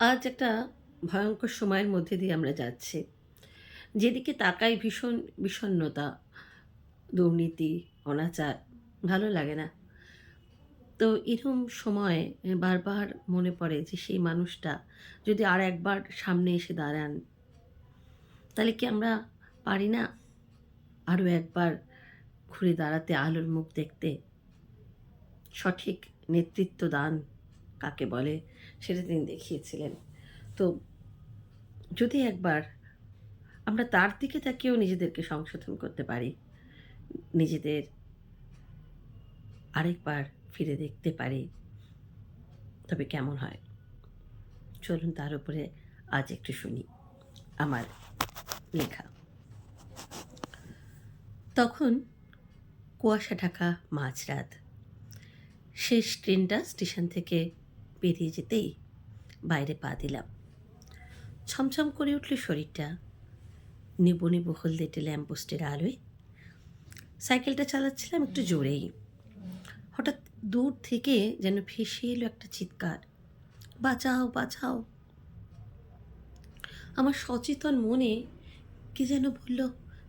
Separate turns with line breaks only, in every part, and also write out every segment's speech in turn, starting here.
আজ একটা ভয়ঙ্কর সময়ের মধ্যে দিয়ে আমরা যাচ্ছি। যেদিকে তাকাই ভীষণ বিষণ্ণতা, দুর্নীতি, অনাচার, ভালো লাগে না। তো এরকম সময়ে বারবার মনে পড়ে যে সেই মানুষটা যদি আর একবার সামনে এসে দাঁড়ান, তাহলে কি আমরা পারি না আরও একবার ঘুরে দাঁড়াতে, আলোর মুখ দেখতে? সঠিক নেতৃত্ব দান কাকে বলে সেটা তিনি দেখিয়েছিলেন। তো যদি একবার আমরা তার দিকে তাকিয়েও নিজেদেরকে সংশোধন করতে পারি, নিজেদের আরেকবার ফিরে দেখতে পারি, তবে কেমন হয়? চলুন তার উপরে আজ একটু শুনি আমার লেখা। তখন কুয়াশা ঢাকা মাঝরাত। শেষ ট্রেনটা স্টেশন থেকে বেরিয়ে যেতেই বাইরে পা দিলাম। ছমছম করে উঠল শরীরটা। নেবু নেবু হলদেটে ল্যাম্পপোস্টের আলোয় সাইকেলটা চালাচ্ছিলাম একটু জোরেই। হঠাৎ দূর থেকে যেন ভেসে এলো একটা চিৎকার, বাঁচাও বাঁচাও। আমার সচেতন মনে কে যেন বলল,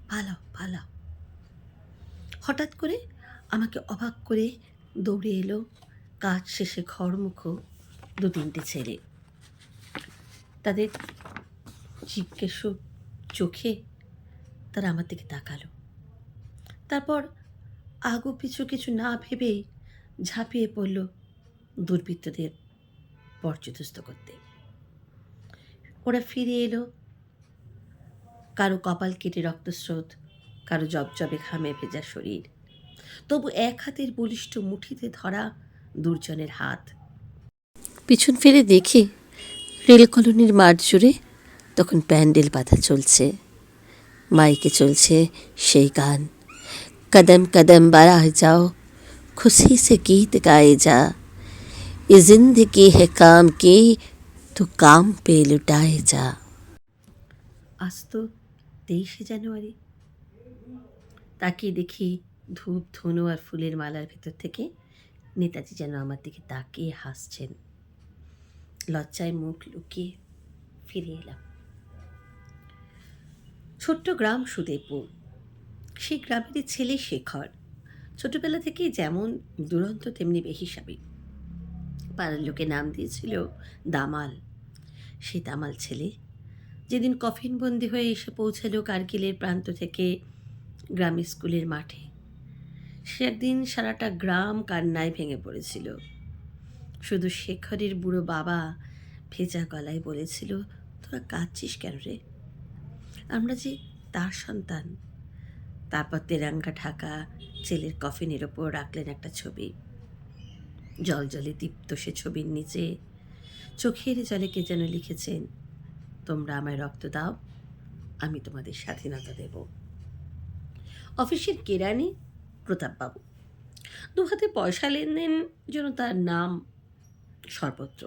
পালাও পালাও। হঠাৎ করে আমাকে অবাক করে দৌড়ে এলো কাজ শেষে ঘরমুখো দু তিনটে ছেলে। তাদের জিজ্ঞেসু চোখে তারা আমার দিকে তাকালো। তারপর আগু পিছু কিছু না ভেবেই ঝাঁপিয়ে পড়ল দুর্বৃত্তদের পর্যদস্ত করতে। ওরা ফিরে এলো, কারো কপাল কেটে রক্তস্রোত, কারো জবজবে ঘামে ভেজা শরীর, তবু এক হাতের বলিষ্ঠ মুঠিতে ধরা দুর্জনের হাত। পিছন ফিরে দেখি রেল কলোনির মাঠ জুড়ে তখন প্যান্ডেল বাঁধা চলছে। মাইকে চলছে সেই গান, কদম কদম বাড়ায় যাও, খুশি সে গীত গায়ে যা, এ জিন্দগি হে কাম কি, তো কাম পে লুটায়ে যা। আজ তো 23শে জানুয়ারি। তাকিয়ে দেখি ধূপ ধনু আর ফুলের মালার ভেতর থেকে নেতাজি যেন আমার দিকে তাকিয়ে হাসছেন। লজ্জায় মুখ লুকিয়ে ফিরে এলাম। ছোট্ট গ্রাম সুদেবপুর। সেই গ্রামেরই ছেলে শেখর। ছোটবেলা থেকেই যেমন দুরন্ত তেমনি বেহিসাবি। পাড়ার লোকে নাম দিয়েছিল দামাল। সেই দামাল ছেলে যেদিন কফিনবন্দি হয়ে এসে পৌঁছালো কার্গিলের প্রান্ত থেকে গ্রামের স্কুলের মাঠে, সেদিন সারাটা গ্রাম কান্নায় ভেঙে পড়েছিল। শুধু শেখরের বুড়ো বাবা ভেজা গলায় বলেছিল, তোরা কাঁদছিস কেন রে? আমরা যে তার সন্তান। তারপর তেরাঙ্গা ঢাকা ছেলের কফিনের ওপর রাখলেন একটা ছবি। জল জলে দীপ্ত সে ছবির নিচে চোখের জলে কে যেন লিখেছেন, তোমরা আমায় রক্ত দাও, আমি তোমাদের স্বাধীনতা দেব। অফিসের কেরানি প্রতাপবাবু। দু হাতে পয়সা লেনদেন যেন তার নাম সর্বত্র।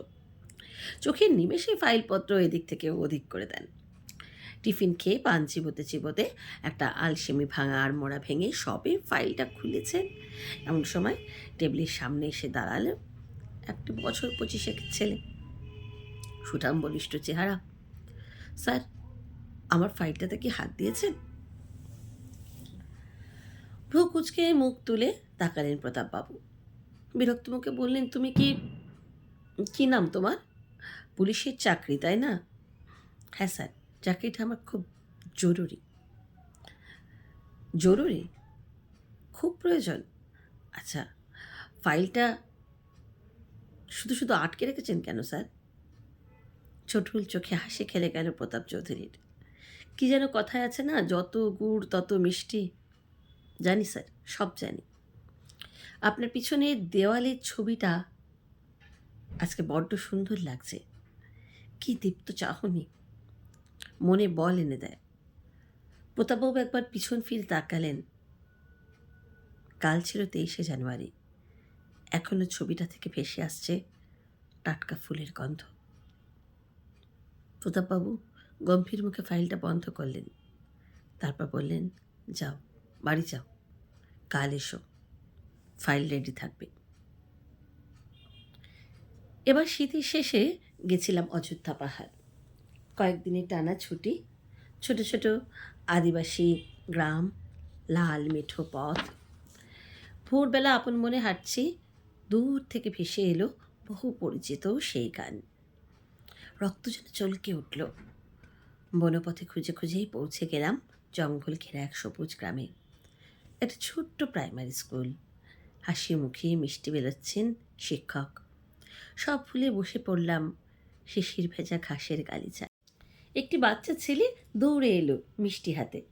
চোখের নিমেষে ফাইলপত্র এদিক থেকে ওদিক করে দেন। টিফিন খেয়ে পান চিবোতে চিবোতে একটা আলসেমি ভাঙা আড়মোড়া ভেঙে সবে ফাইলটা খুলেছেন, এমন সময় টেবিলের সামনে এসে দাঁড়ালো একটা বছর 25-এর ছেলে। সুঠাম বলিষ্ঠ চেহারা। স্যার, আমার ফাইলটাতে কি হাত দিয়েছেন? ভ্রু কুচকে মুখ তুলে তাকালেন প্রতাপবাবু। বিরক্ত মুখে বললেন, তুমি কি নাম তোমার? পুলিশের চাকরি, তাই না? হ্যাঁ স্যার, চাকরিটা আমার খুব জরুরি। জরুরি? খুব প্রয়োজন? আচ্ছা, ফাইলটা শুধু শুধু আটকে রেখেছেন কেন স্যার? ছোটুল চোখে হাসি খেলে গেল প্রতাপ চৌধুরীর। কি যেন কথায় আছে না, যত গুড় তত মিষ্টি। জানি স্যার, সব জানি। আপনার পিছনের দেওয়ালের ছবিটা আজকে বড্ড সুন্দর লাগছে। কি দীপ্ত চাহনি, মনে বল এনে দেয়। প্রতাপবাবু একবার পিছন ফিরে তাকালেন। কাল ছিল 23শে জানুয়ারি। এখনো ছবিটা থেকে ভেসে আসছে টাটকা ফুলের গন্ধ। প্রতাপবাবু গম্ভীর মুখে ফাইলটা বন্ধ করলেন। তারপর বললেন, যাও, বাড়ি যাও, কাল এসো, ফাইল রেডি থাকবে। এবার শীতের শেষে গেছিলাম অযোধ্যা পাহাড়। কয়েকদিনের টানা ছুটি। ছোট ছোট আদিবাসী গ্রাম, লাল মেঠো পথ। ভোরবেলা আপন মনে হাঁটছি, দূর থেকে ভেসে এলো বহু পরিচিত সেই গান। রক্ত যেন চলকে উঠল। বনপথে খুঁজে খুঁজেই পৌঁছে গেলাম জঙ্গল ঘেরা এক সবুজ গ্রামে। একটা ছোট্ট প্রাইমারি স্কুল। হাসি মুখে মিষ্টি বেরোচ্ছেন শিক্ষক। সব ভুলে বসে পড়লাম শিশির ভেজা ঘাসের গালিচায়। একটি বাচ্চা ছেলে দৌড়ে এলো মিষ্টি হাতে।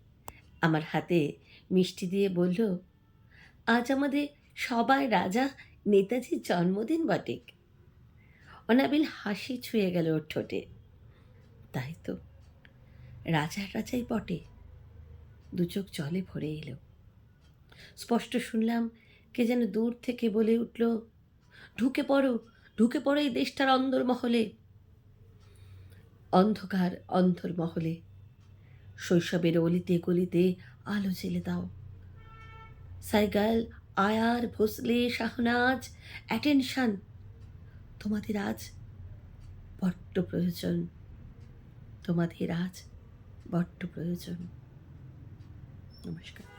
আমার হাতে মিষ্টি দিয়ে বলল, আজ আমাদের সবাই রাজা নেতাজির জন্মদিন বটেক। অনাবিল হাসি ছুঁয়ে গেল ওর ঠোঁটে। তাই তো, রাজার রাজাই বটে। দু চোখ জলে ভরে এলো। স্পষ্ট শুনলাম কে যেন দূর থেকে বলে উঠল, ঢুকে পড়ো, ঢুকে পড়ো এই দেশটার অন্দরমহলে। অন্ধকার অন্তর্মহলে শৈশবের অলিতে গলিতে আলো জ্বেলে দাও। সাইগাল, আয়ার, ভোসলে, শাহনাজ, অ্যাটেনশন, তোমাদের আজ বড্ড প্রয়োজন। তোমাদের আজ বড্ড প্রয়োজন। নমস্কার।